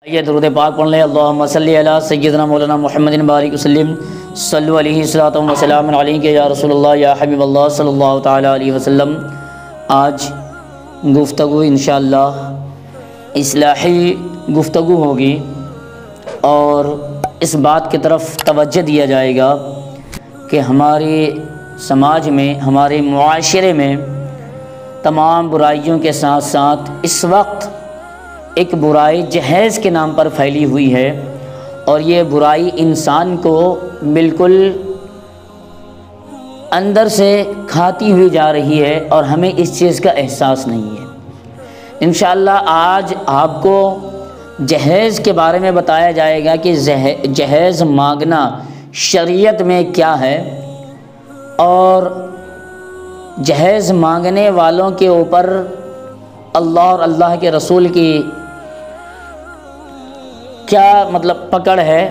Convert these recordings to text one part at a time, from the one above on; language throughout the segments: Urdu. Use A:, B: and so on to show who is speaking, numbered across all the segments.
A: یہ درود پاک پڑھ لیں۔ اللہم صلی علی سیدنا مولانا محمد بارک وسلم صلو علیہ الصلوۃ والسلام علیک یا رسول اللہ یا حبیب اللہ صلی اللہ تعالی علیہ وسلم۔ آج گفتگو انشاءاللہ اصلاحی گفتگو ہوگی اور اس بات کی طرف توجہ دیا جائے گا کہ ہمارے سماج میں، ہمارے معاشرے میں تمام برائیوں کے ساتھ ساتھ اس وقت ایک برائی جہیز کے نام پر پھیلی ہوئی ہے، اور یہ برائی انسان کو بالکل اندر سے کھاتی ہوئی جا رہی ہے اور ہمیں اس چیز کا احساس نہیں ہے۔ انشاءاللہ آج آپ کو جہیز کے بارے میں بتایا جائے گا کہ جہیز مانگنا شریعت میں کیا ہے، اور جہیز مانگنے والوں کے اوپر اللہ اور اللہ کے رسول کی کیا پکڑ ہے۔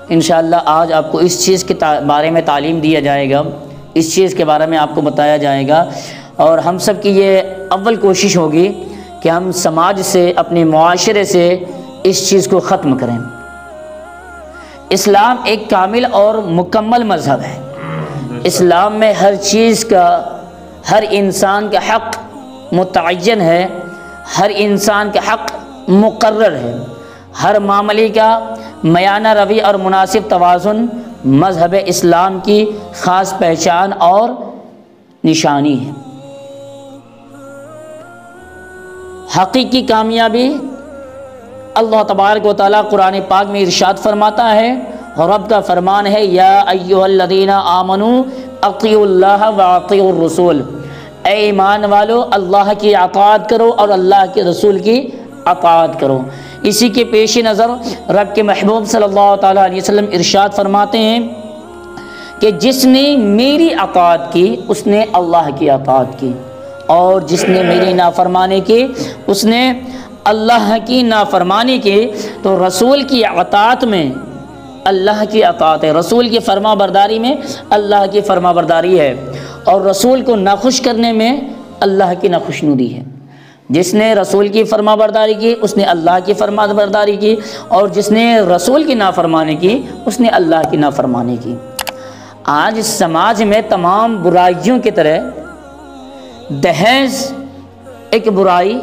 A: انشاءاللہ آج آپ کو اس چیز کے بارے میں تعلیم دیا جائے گا، اس چیز کے بارے میں آپ کو بتایا جائے گا، اور ہم سب کی یہ اول کوشش ہوگی کہ ہم سماج سے، اپنے معاشرے سے اس چیز کو ختم کریں۔ اسلام ایک کامل اور مکمل مذہب ہے۔ اسلام میں ہر چیز کا، ہر انسان کا حق متعین ہے، ہر انسان کا حق مقرر ہے، ہر معاملے کا میانہ روی اور مناسب توازن مذہب اسلام کی خاص پہچان اور نشانی ہے۔ حقیقی کامیابی اللہ تبارک و تعالیٰ قرآن پاک میں ارشاد فرماتا ہے، اور رب کا فرمان ہے، یا ایھا الذین آمنوا اطیعوا اللہ واطیعوا الرسول، اے ایمان والو اللہ کی اطاعت کرو اور اللہ کے رسول کی اطاعت کرو۔ اسی کے پیش نظر رب کے محبوب صلی اللہ تعالیٰ علیہ وسلم ارشاد فرماتے ہیں کہ جس نے میری اطاعت کی اس نے اللہ کی اطاعت کی، اور جس نے میری نافرمانی کی اس نے اللہ کی نافرمانی کی۔ تو رسول کی اطاعت میں اللہ کی اطاعت ہے، رسول کی فرما برداری میں اللہ کی فرما برداری ہے، اور رسول کو ناخوش کرنے میں اللہ کی ناخوشنودی ہے۔ جس نے رسول کی فرما برداری کی اس نے اللہ کی فرما برداری کی، اور جس نے رسول کی نافرمانی کی اس نے اللہ کی نافرمانی کی۔ آج سماج میں تمام برائیوں کی طرح دہیز ایک برائی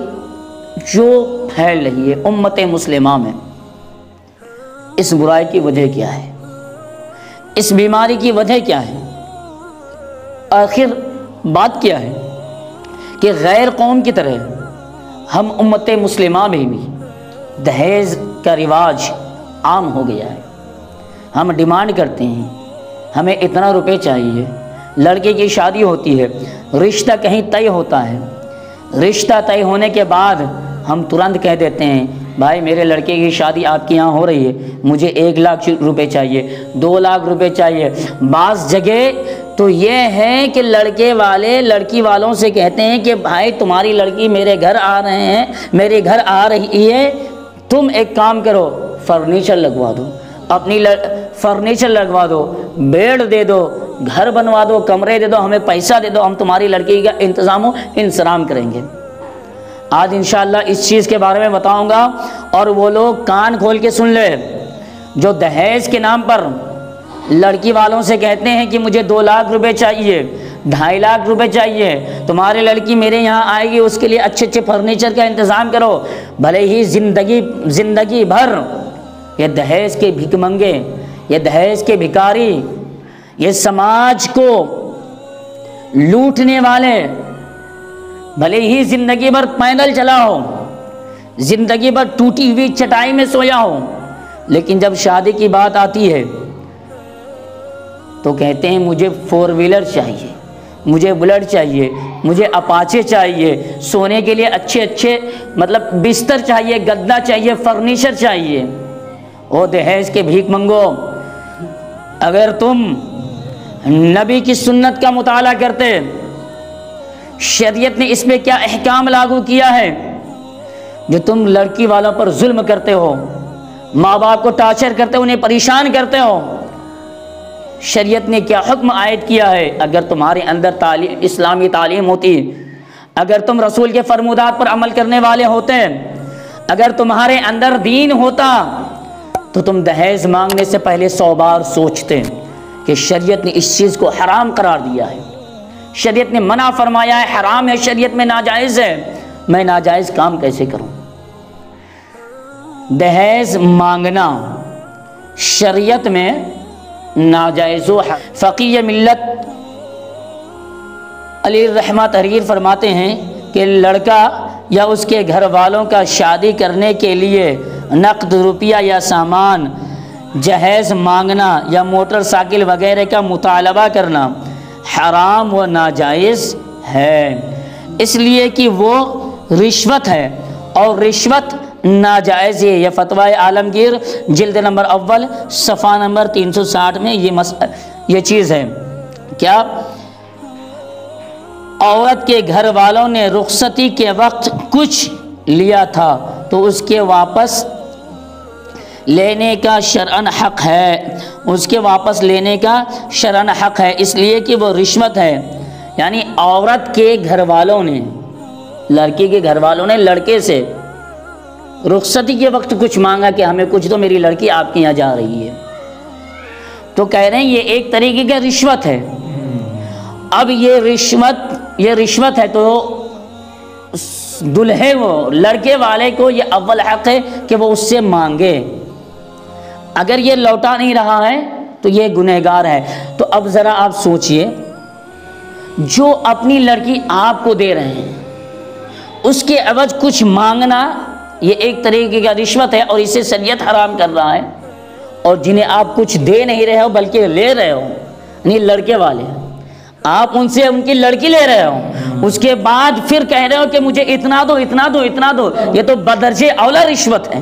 A: جو پھیل رہی ہے امت مسلمہ میں۔ اس برائی کی وجہ کیا ہے؟ اس بیماری کی وجہ کیا ہے؟ آخر بات کیا ہے کہ غیر قوم کی طرح ہم امت مسلمہ میں بھی دہیز کا رواج عام ہو گیا ہے۔ ہم ڈیمانڈ کرتے ہیں ہمیں اتنا روپے چاہیے، لڑکے کی شادی ہوتی ہے، رشتہ کہیں طے ہوتا ہے، رشتہ طے ہونے کے بعد ہم ترنت کہہ دیتے ہیں بھائی میرے لڑکے کی شادی آپ کے یہاں ہو رہی ہے، مجھے 1 لاکھ روپے چاہیے، 2 لاکھ روپے چاہیے۔ بعض جگہ تو یہ ہے کہ لڑکے والے لڑکی والوں سے کہتے ہیں کہ بھائی تمہاری لڑکی میرے گھر آ رہے ہیں، میرے گھر آ رہی ہے، تم ایک کام کرو فرنیچر لگوا دو، اپنی فرنیچر لگوا دو، بیڈ دے دو، گھر بنوا دو، کمرے دے دو، ہمیں پیسہ دے دو، ہم تمہاری لڑکی کا انتظام و انصرام کریں گے۔ آج انشاءاللہ اس چیز کے بارے میں بتاؤں گا، اور وہ لوگ کان کھول کے سن لے جو دہیز کے نام پر لڑکی والوں سے کہتے ہیں کہ مجھے 2 لاکھ روپے چاہیے، 2.5 لاکھ روپے چاہیے، تمہاری لڑکی میرے یہاں آئے گی، اس کے لیے اچھے اچھے فرنیچر کا انتظام کرو، بھلے ہی زندگی بھر یہ دہیز کے بھیک منگے، یہ دہیز کے بھکاری، یہ سماج کو لوٹنے والے بھلے ہی زندگی بھر پیدل چلا ہو، زندگی بھر ٹوٹی ہوئی چٹائی میں سویا ہو، لیکن جب شادی کی بات آتی ہے تو کہتے ہیں مجھے 4 ویلر چاہیے، مجھے بلٹ چاہیے، مجھے اپاچے چاہیے، سونے کے لیے اچھے اچھے بستر چاہیے، گدا چاہیے، فرنیچر چاہیے۔ او دہیز کے بھیک منگو، اگر تم نبی کی سنت کا مطالعہ کرتے، شریعت نے اس پہ کیا احکام لاگو کیا ہے جو تم لڑکی والوں پر ظلم کرتے ہو، ماں باپ کو ٹارچر کرتے ہو، انہیں پریشان کرتے ہو، شریعت نے کیا حکم عائد کیا ہے؟ اگر تمہارے اندر اسلامی تعلیم ہوتی، اگر تم رسول کے فرمودات پر عمل کرنے والے ہوتے، اگر تمہارے اندر دین ہوتا تو تم دہیز مانگنے سے پہلے 100 بار سوچتے کہ شریعت نے اس چیز کو حرام قرار دیا ہے، شریعت نے منع فرمایا ہے، حرام ہے، شریعت میں ناجائز ہے، میں ناجائز کام کیسے کروں؟ دہیز مانگنا شریعت میں ناجائز و فقیہ ملت علی الرحمہ تحریر فرماتے ہیں کہ لڑکا یا اس کے گھر والوں کا شادی کرنے کے لیے نقد روپیہ یا سامان جہیز مانگنا یا موٹر سائیکل وغیرہ کا مطالبہ کرنا حرام و ناجائز ہے، اس لیے کہ وہ رشوت ہے اور رشوت ناجائز ہے۔ یہ فتویٰ عالمگیر جلد نمبر اول صفحہ نمبر 360 میں یہ چیز ہے۔ کیا عورت کے گھر والوں نے رخصتی کے وقت کچھ لیا تھا تو اس کے واپس لینے کا شرعاً حق ہے، اس کے واپس لینے کا شرعاً حق ہے، اس لیے کہ وہ رشوت ہے۔ یعنی عورت کے گھر والوں نے، لڑکی کے گھر والوں نے لڑکے سے رخصتی کے وقت کچھ مانگا کہ ہمیں کچھ دو، میری لڑکی آپ کے یہاں جا رہی ہے، تو کہہ رہے ہیں یہ ایک طریقے کا رشوت ہے۔ اب یہ رشوت ہے تو دلہے وہ لڑکے والے کو یہ اول حق ہے کہ وہ اس سے مانگے، اگر یہ لوٹا نہیں رہا ہے تو یہ گنہگار ہے۔ تو اب ذرا آپ سوچئے، جو اپنی لڑکی آپ کو دے رہے ہیں اس کے عوض کچھ مانگنا یہ ایک طریقے کا رشوت ہے اور اسے شریعت حرام کر رہا ہے، اور جنہیں آپ کچھ دے نہیں رہے ہو بلکہ لے رہے ہو، یعنی لڑکے والے آپ ان سے ان کی لڑکی لے رہے ہو، اس کے بعد پھر کہہ رہے ہو کہ مجھے اتنا دو اتنا دو اتنا دو، یہ تو بدرجہ اولا رشوت ہے۔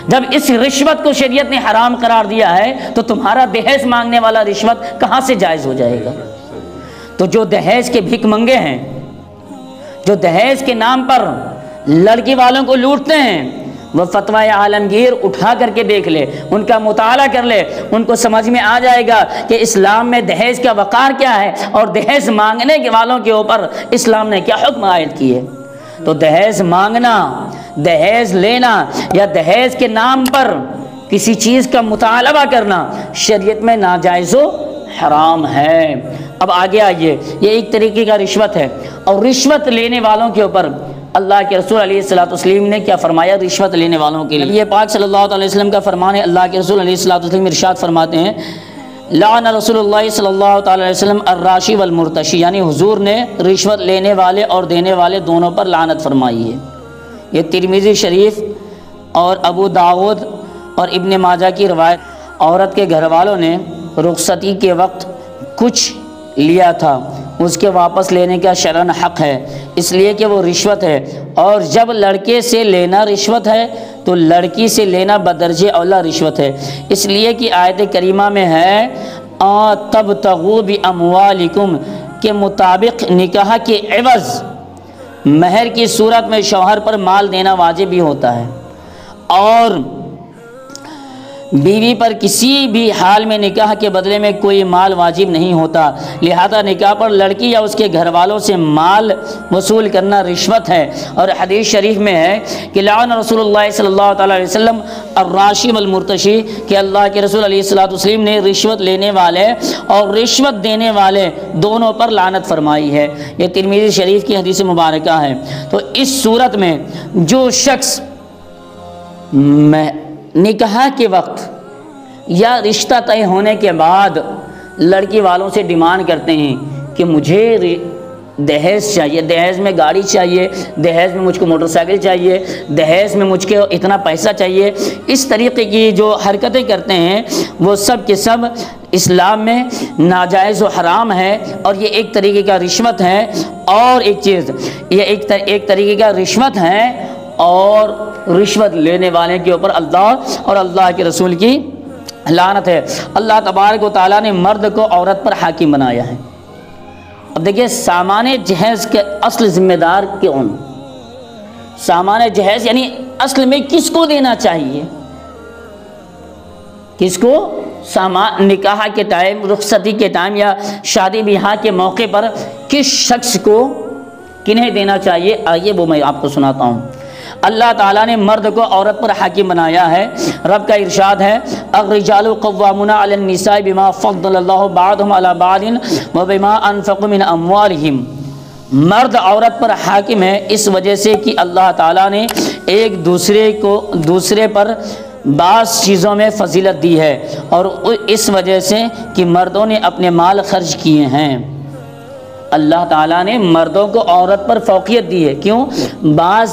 A: جب اس رشوت کو شریعت نے حرام قرار دیا ہے تو تمہارا دہیز مانگنے والا رشوت کہاں سے جائز ہو جائے گا؟ تو جو دہیز کے بھیک منگے ہیں، جو دہیز کے نام پر لڑکی والوں کو لوٹتے ہیں، وہ فتویٰ عالمگیر اٹھا کر کے دیکھ لے، ان کا مطالعہ کر لے، ان کو سمجھ میں آ جائے گا کہ اسلام میں دہیز کا وقار کیا ہے اور دہیز مانگنے کے والوں کے اوپر اسلام نے کیا حکم عائد کیے۔ تو دہیز مانگنا، دہیز لینا یا دہیز کے نام پر کسی چیز کا مطالبہ کرنا شریعت میں ناجائز و حرام ہے۔ اب آگے آئیے، یہ ایک طریقے کا رشوت ہے، اور رشوت لینے والوں کے اوپر اللہ کے رسول علیہ الصلوۃ والسلام نے کیا فرمایا رشوت لینے والوں کے لیے؟ نبی پاک صلی اللہ علیہ وسلم کا فرمان ہے، اللہ کے رسول علیہ الصلوۃ والسلام ارشاد فرماتے ہیں، لعن رسول اللہ صلی اللہ علیہ وسلم الراشی والمرتشی، یعنی حضور نے رشوت لینے والے اور دینے والے دونوں پر لعنت فرمائی ہے۔ یہ ترمذی شریف اور ابو داؤد اور ابن ماجہ کی روایت۔ عورت کے گھر والوں نے رخصتی کے وقت کچھ لیا تھا، اس کے واپس لینے کا شرعاً حق ہے، اس لیے کہ وہ رشوت ہے، اور جب لڑکے سے لینا رشوت ہے تو لڑکی سے لینا بدرجہ اولا رشوت ہے، اس لیے کہ آیت کریمہ میں ہے تبتغوا باموالکم کے مطابق نکاح کے عوض مہر کی صورت میں شوہر پر مال دینا واجب بھی ہوتا ہے، اور بیوی پر کسی بھی حال میں نکاح کے بدلے میں کوئی مال واجب نہیں ہوتا، لہذا نکاح پر لڑکی یا اس کے گھر والوں سے مال وصول کرنا رشوت ہے۔ اور حدیث شریف میں ہے کہ لعن رسول اللہ صلی اللہ تعالی علیہ وسلم الراشی والمرتشی، کہ اللہ کے رسول علیہ الصلوۃ والسلام نے رشوت لینے والے اور رشوت دینے والے دونوں پر لعنت فرمائی ہے۔ یہ ترمذی شریف کی حدیث مبارکہ ہے۔ تو اس صورت میں جو شخص نکاح کے وقت یا رشتہ طے ہونے کے بعد لڑکی والوں سے ڈیمانڈ کرتے ہیں کہ مجھے دہیز چاہیے، دہیز میں گاڑی چاہیے، دہیز میں مجھ کو موٹر سائیکل چاہیے، دہیز میں مجھ کو اتنا پیسہ چاہیے، اس طریقے کی جو حرکتیں کرتے ہیں وہ سب کے سب اسلام میں ناجائز و حرام ہے، اور یہ ایک طریقے کا رشوت ہے۔ اور ایک چیز، یہ ایک طریقے کا رشوت ہے، اور رشوت لینے والے کے اوپر اللہ اور اللہ کے رسول کی لعنت ہے۔ اللہ تبارک و تعالیٰ نے مرد کو عورت پر حاکم بنایا ہے۔ اب دیکھیں، سامان جہیز کے اصل ذمہ دار کون؟ سامان جہیز یعنی اصل میں کس کو دینا چاہیے؟ کس کو؟ سامان نکاح کے ٹائم، رخصتی کے ٹائم یا شادی بیاہ کے موقع پر کس شخص کو کنہیں دینا چاہیے؟ آئیے وہ میں آپ کو سناتا ہوں۔ اللہ تعالیٰ نے مرد کو عورت پر حاکم بنایا ہے۔ رب کا ارشاد ہے الرجال قوامون علی النساء بما فضل اللہ بعضهم علی بعض وبما انفقوا من اموالہم۔ مرد عورت پر حاکم ہے اس وجہ سے کہ اللہ تعالیٰ نے ایک دوسرے پر بعض چیزوں میں فضیلت دی ہے، اور اس وجہ سے کہ مردوں نے اپنے مال خرچ کیے ہیں۔ اللہ تعالیٰ نے مردوں کو عورت پر فوقیت دی ہے، کیوں؟ بعض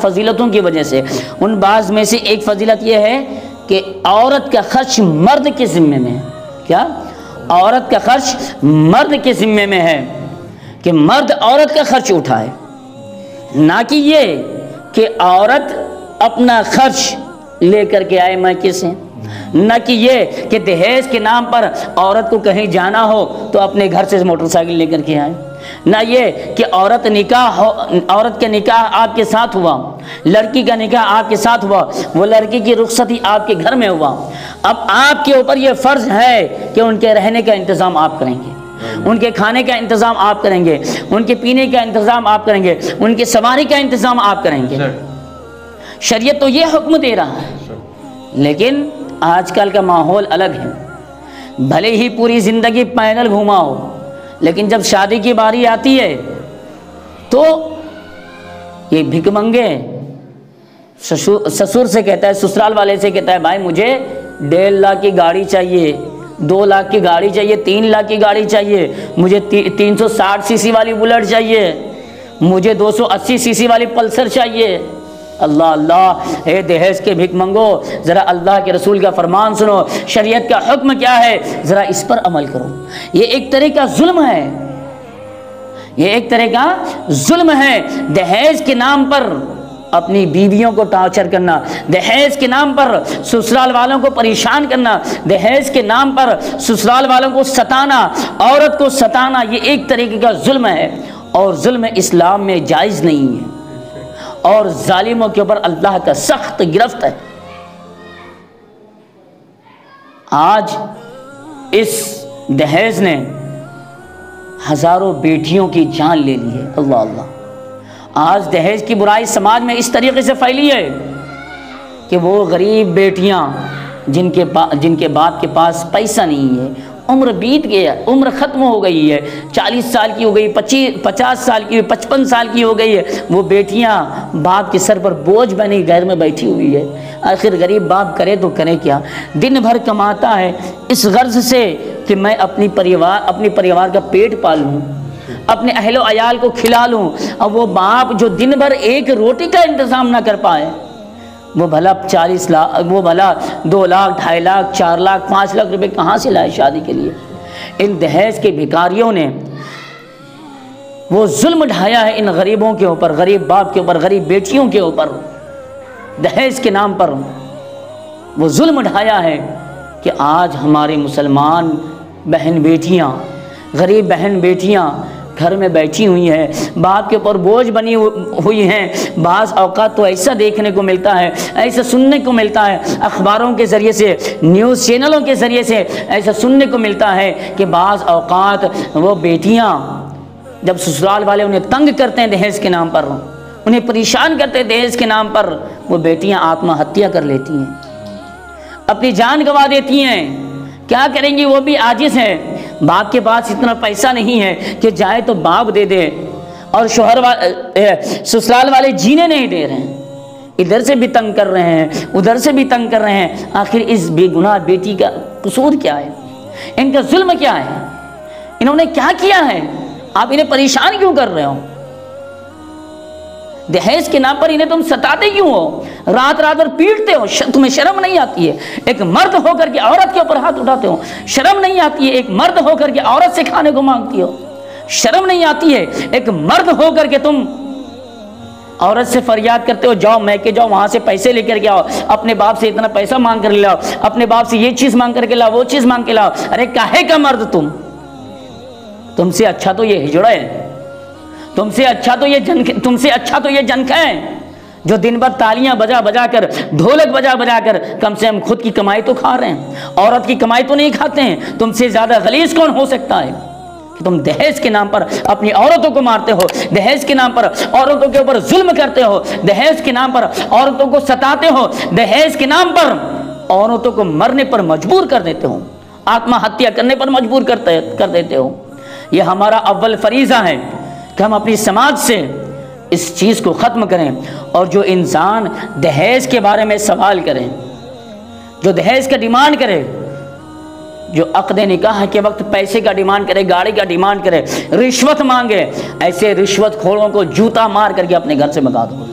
A: فضیلتوں کی وجہ سے۔ ان بعض میں سے ایک فضیلت یہ ہے کہ عورت کا خرچ مرد کے ذمے میں ہے۔ کیا؟ عورت کا خرچ مرد کے ذمے میں ہے، کہ مرد عورت کا خرچ اٹھائے، نہ کہ یہ کہ عورت اپنا خرچ لے کر کے آئے میکے سے، نہ کہ یہ کہ دہیز کے نام پر عورت کو کہیں جانا ہو تو اپنے گھر سے موٹر سائیکل لے کر کے آئے، نہ یہ کہ عورت کا نکاح آپ کے ساتھ ہوا، لڑکی کا نکاح آپ کے ساتھ ہوا، وہ لڑکی کی رخصتی آپ کے گھر میں ہوا، اب آپ کے اوپر یہ فرض ہے کہ ان کے رہنے کا انتظام آپ کریں گے، ان کے کھانے کا انتظام آپ کریں گے، ان کے پینے کا انتظام آپ کریں گے، ان کی سواری کا انتظام آپ کریں گے۔ شریعت تو یہ حکم دے رہا ہے، لیکن آج کل کا ماحول الگ ہے۔ بھلے ہی پوری زندگی پیدل گھوما ہو، لیکن جب شادی کی باری آتی ہے تو یہ بھک منگے سسر سے کہتا ہے، سسرال والے سے کہتا ہے بھائی مجھے 1.5 لاکھ کی گاڑی چاہیے، 2 لاکھ کی گاڑی چاہیے، 3 لاکھ کی گاڑی چاہیے، مجھے 360 سی سی والی بلٹ چاہیے، مجھے 280 سی سی والی پلسر چاہیے۔ اللہ اللہ، اے دہیز کے بھک منگو، ذرا اللہ کے رسول کا فرمان سنو، شریعت کا حکم کیا ہے، ذرا اس پر عمل کرو۔ یہ ایک طرح کا ظلم ہے، یہ ایک طرح کا ظلم ہے، دہیز کے نام پر اپنی بیویوں کو ٹارچر کرنا، دہیز کے نام پر سسرال والوں کو پریشان کرنا، دہیز کے نام پر سسرال والوں کو ستانا، عورت کو ستانا، یہ ایک طریقے کا ظلم ہے، اور ظلم اسلام میں جائز نہیں ہے، اور ظالموں کے اوپر اللہ کا سخت گرفت ہے۔ آج اس دہیز نے ہزاروں بیٹیوں کی جان لے لی ہے۔ اللہ اللہ، آج دہیز کی برائی سماج میں اس طریقے سے پھیلی ہے کہ وہ غریب بیٹیاں جن کے باپ کے پاس پیسہ نہیں ہے، عمر بیت گیا، عمر ختم ہو گئی ہے، 40 سال کی ہو گئی، 50 سال کی، 55 سال کی ہو گئی ہے، وہ بیٹیاں باپ کے سر پر بوجھ بنی گھر میں بیٹھی ہوئی ہے۔ آخر غریب باپ کرے تو کرے کیا؟ دن بھر کماتا ہے اس غرض سے کہ میں اپنی پریوار کا پیٹ پالوں، اپنے اہل و عیال کو کھلا لوں۔ اب وہ باپ جو دن بھر ایک روٹی کا انتظام نہ کر پائے، وہ بھلا 40 لاکھ، وہ بھلا 2 لاکھ، 2.5 لاکھ، 4 لاکھ، 5 لاکھ روپے کہاں سے لائے شادی کے لیے؟ ان دہیز کے بھکاریوں نے وہ ظلم ڈھایا ہے ان غریبوں کے اوپر، غریب باپ کے اوپر، غریب بیٹیوں کے اوپر، دہیز کے نام پر وہ ظلم ڈھایا ہے کہ آج ہمارے مسلمان بہن بیٹیاں، غریب بہن بیٹیاں گھر میں بیٹھی ہوئی ہیں، باپ کے اوپر بوجھ بنی ہوئی ہیں۔ بعض اوقات تو ایسا دیکھنے کو ملتا ہے، ایسا سننے کو ملتا ہے، اخباروں کے ذریعے سے، نیوز چینلوں کے ذریعے سے ایسا سننے کو ملتا ہے کہ بعض اوقات وہ بیٹیاں جب سسرال والے انہیں تنگ کرتے ہیں دہیز کے نام پر، انہیں پریشان کرتے ہیں دہیز کے نام پر، وہ بیٹیاں آتم ہتیا کر لیتی ہیں، اپنی جان گنوا دیتی ہیں۔ کیا کریں گی؟ وہ بھی عاجز ہیں، باپ کے پاس اتنا پیسہ نہیں ہے کہ جائے تو باپ دے دے، اور سسرال والے جینے نہیں دے رہے ہیں، ادھر سے بھی تنگ کر رہے ہیں، ادھر سے بھی تنگ کر رہے ہیں۔ آخر اس بے گناہ بیٹی کا قصور کیا ہے؟ ان کا ظلم کیا ہے؟ انہوں نے کیا کیا ہے؟ آپ انہیں پریشان کیوں کر رہے ہو؟ دہیز کے نام پر انہیں تم ستاتے کیوں ہو؟ رات رات اور پیٹتے ہو، تمہیں شرم نہیں آتی ہے؟ ایک مرد ہو کر کے عورت کے اوپر ہاتھ اٹھاتے ہو، شرم نہیں آتی ہے؟ ایک مرد ہو کر کے عورت سے کھانے کو مانگتی ہو، شرم نہیں آتی ہے؟ ایک مرد ہو کر کے تم عورت سے فریاد کرتے ہو جاؤ میکے جاؤ، وہاں سے پیسے لے کر کے آؤ، اپنے باپ سے اتنا پیسہ مانگ کر لاؤ، اپنے باپ سے یہ چیز مانگ کر کے لاؤ، وہ چیز مانگ کے لاؤ۔ ارے کاہے کا مرد تم سے اچھا تو یہ ہجڑا ہے، تم سے اچھا تو یہ جنکا ہے جو دن بھر تالیاں بجا بجا کر، ڈھولک بجا بجا کر کم سے کم خود کی کمائی تو کھا رہے ہیں، عورت کی کمائی تو نہیں کھاتے ہیں۔ تم سے زیادہ غلیظ کون ہو سکتا ہے؟ کہ تم دہیز کے نام پر اپنی عورتوں کو مارتے ہو، دہیز کے نام پر عورتوں کے اوپر ظلم کرتے ہو، دہیز کے نام پر عورتوں کو ستاتے ہو، دہیز کے نام پر عورتوں کو مرنے پر مجبور کر دیتے ہو، آتما ہتیا کرنے پر مجبور کر دیتے ہو۔ یہ ہمارا اول فریضہ ہے کہ ہم اپنی سماج سے اس چیز کو ختم کریں، اور جو انسان دہیز کے بارے میں سوال کرے، جو دہیز کا ڈیمانڈ کرے، جو عقد نکاح کے وقت پیسے کا ڈیمانڈ کرے، گاڑی کا ڈیمانڈ کرے، رشوت مانگے، ایسے رشوت خوروں کو جوتا مار کر کے اپنے گھر سے بھگا دو۔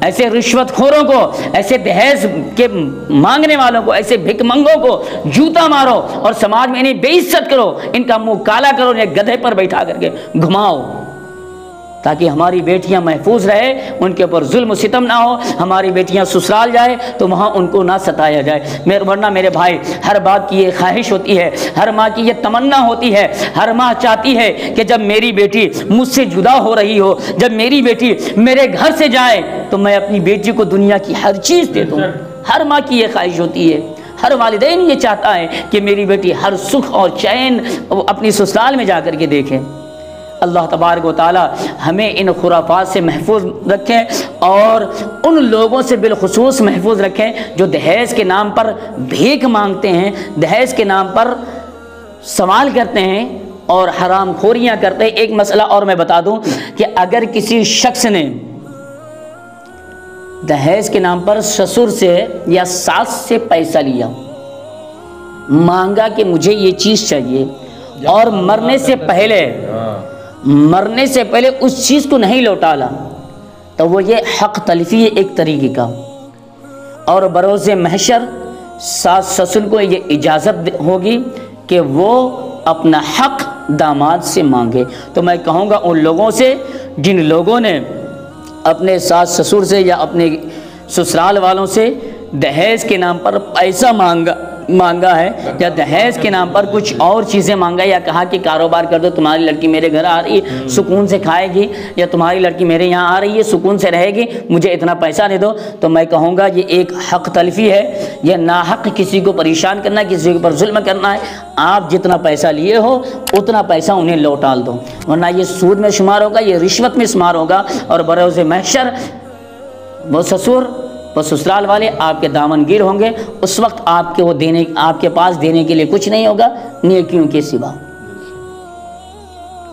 A: ایسے رشوت خوروں کو، ایسے دہیز کے مانگنے والوں کو، ایسے بھک منگوں کو جوتا مارو اور سماج میں انہیں بے عزت کرو، ان کا منہ کالا کرو، انہیں گدھے پر بیٹھا کر کے گھماؤ، تاکہ ہماری بیٹیاں محفوظ رہے، ان کے اوپر ظلم و ستم نہ ہو، ہماری بیٹیاں سسرال جائے تو وہاں ان کو نہ ستایا جائے۔ ورنہ میرے بھائی، ہر بات کی یہ خواہش ہوتی ہے، ہر ماں کی یہ تمنا ہوتی ہے، ہر ماں چاہتی ہے کہ جب میری بیٹی مجھ سے جدا ہو رہی ہو، جب میری بیٹی میرے گھر سے جائے تو میں اپنی بیٹی کو دنیا کی ہر چیز دے دوں۔ ہر ماں کی یہ خواہش ہوتی ہے، ہر والدین یہ چاہتا ہے کہ میری بیٹی ہر سکھ اور چین اپنی سسرال میں جا کر کے دیکھے۔ اللہ تبارک و تعالی ہمیں ان خرافات سے محفوظ رکھیں، اور ان لوگوں سے بالخصوص محفوظ رکھیں جو دہیز کے نام پر بھیک مانگتے ہیں، دہیز کے نام پر سوال کرتے ہیں اور حرام خوریاں کرتے ہیں۔ ایک مسئلہ اور میں بتا دوں کہ اگر کسی شخص نے دہیز کے نام پر سسر سے یا ساس سے پیسہ لیا، مانگا کہ مجھے یہ چیز چاہیے، اور مرنے سے پہلے اس چیز کو نہیں لوٹالا، تو وہ یہ حق تلفی ہے ایک طریقے کا، اور بروز محشر ساس سسر کو یہ اجازت ہوگی کہ وہ اپنا حق داماد سے مانگے۔ تو میں کہوں گا ان لوگوں سے جن لوگوں نے اپنے ساس سسر سے یا اپنے سسرال والوں سے دہیز کے نام پر پیسہ مانگا ہے، یا دہیز کے نام پر کچھ اور چیزیں مانگا، یا کہا کہ کاروبار کر دو، تمہاری لڑکی میرے گھر آ رہی ہے سکون سے کھائے گی، یا تمہاری لڑکی میرے یہاں آ رہی ہے سکون سے رہے گی، مجھے اتنا پیسہ دے دو، تو میں کہوں گا یہ ایک حق تلفی ہے، یہ ناحق کسی کو پریشان کرنا ہے، کسی کے اوپر ظلم کرنا ہے۔ آپ جتنا پیسہ لیے ہو اتنا پیسہ انہیں لوٹال دو، ورنہ یہ سود میں شمار ہوگا، یہ رشوت میں شمار ہوگا، اور بروز محشر وہ سسر وہ سسرال والے آپ کے دامن گیر ہوں گے۔ اس وقت آپ کے پاس دینے کے لیے کچھ نہیں ہوگا نیکیوں کے سوا،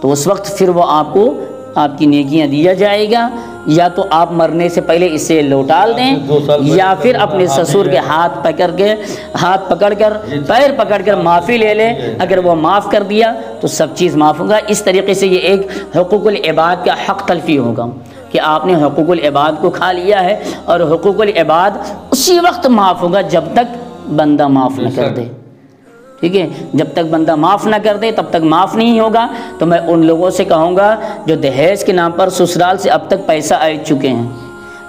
A: تو اس وقت پھر وہ آپ کو آپ کی نیکیاں دیا جائے گا، یا تو آپ مرنے سے پہلے اسے لوٹال دیں، یا پھر اپنے سسر کے ہاتھ پکڑ کر پیر پکڑ کر معافی لے لیں۔ اگر وہ معاف کر دیا تو سب چیز معاف ہوگا۔ اس طریقے سے یہ ایک حقوق العباد کا حق تلفی ہوگا کہ آپ نے حقوق العباد کو کھا لیا ہے، اور حقوق العباد اسی وقت معاف ہوگا جب تک بندہ معاف نہ کر دے۔ ٹھیک ہے، جب تک بندہ معاف نہ کر دے تب تک معاف نہیں ہوگا۔ تو میں ان لوگوں سے کہوں گا جو دہیز کے نام پر سسرال سے اب تک پیسہ آ چکے ہیں،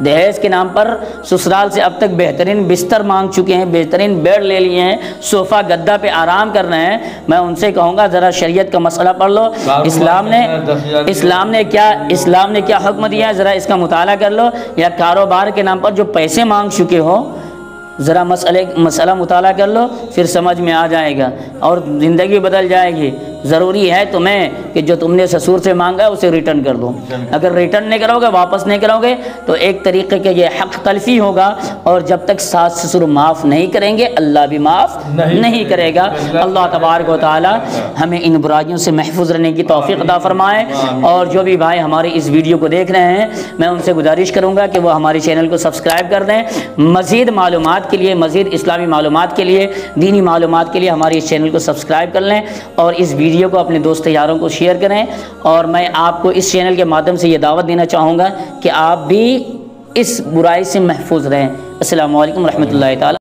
A: دہیز کے نام پر سسرال سے اب تک بہترین بستر مانگ چکے ہیں، بہترین بیڈ لے لیے ہیں، صوفہ گدا پہ آرام کر رہے ہیں، میں ان سے کہوں گا ذرا شریعت کا مسئلہ پڑھ لو، اسلام نے کیا حکم دیا ہے ذرا اس کا مطالعہ کر لو، یا کاروبار کے نام پر جو پیسے مانگ چکے ہو ذرا مسئلہ مطالعہ کر لو، پھر سمجھ میں آ جائے گا اور زندگی بدل جائے گی۔ ضروری ہے تمہیں کہ جو تم نے سسر سے مانگا ہے اسے ریٹرن کر دو، اگر ریٹرن نہیں کرو گے، واپس نہیں کرو گے، تو ایک طریقے کے یہ حق تلفی ہوگا، اور جب تک ساس سسر معاف نہیں کریں گے اللہ بھی معاف نہیں کرے گا۔ اللہ تبارک و تعالی ہمیں ان برائیوں سے محفوظ رہنے کی توفیق عطا فرمائے۔ اور جو بھی بھائی ہمارے اس ویڈیو کو دیکھ رہے ہیں میں ان سے گزارش کروں گا کہ وہ ہمارے چینل کو سبسکرائب کر دیں، مزید معلومات کے لیے، مزید اسلامی معلومات کے لیے، دینی معلومات کے لیے ہمارے اس چینل کو سبسکرائب کر لیں، اور اس ویڈیو کو اپنے دوست یاروں کو شیئر کریں۔ اور میں آپ کو اس چینل کے مادھیم سے یہ دعوت دینا چاہوں گا کہ آپ بھی اس برائی سے محفوظ رہیں۔ السلام علیکم ورحمۃ اللہ تعالی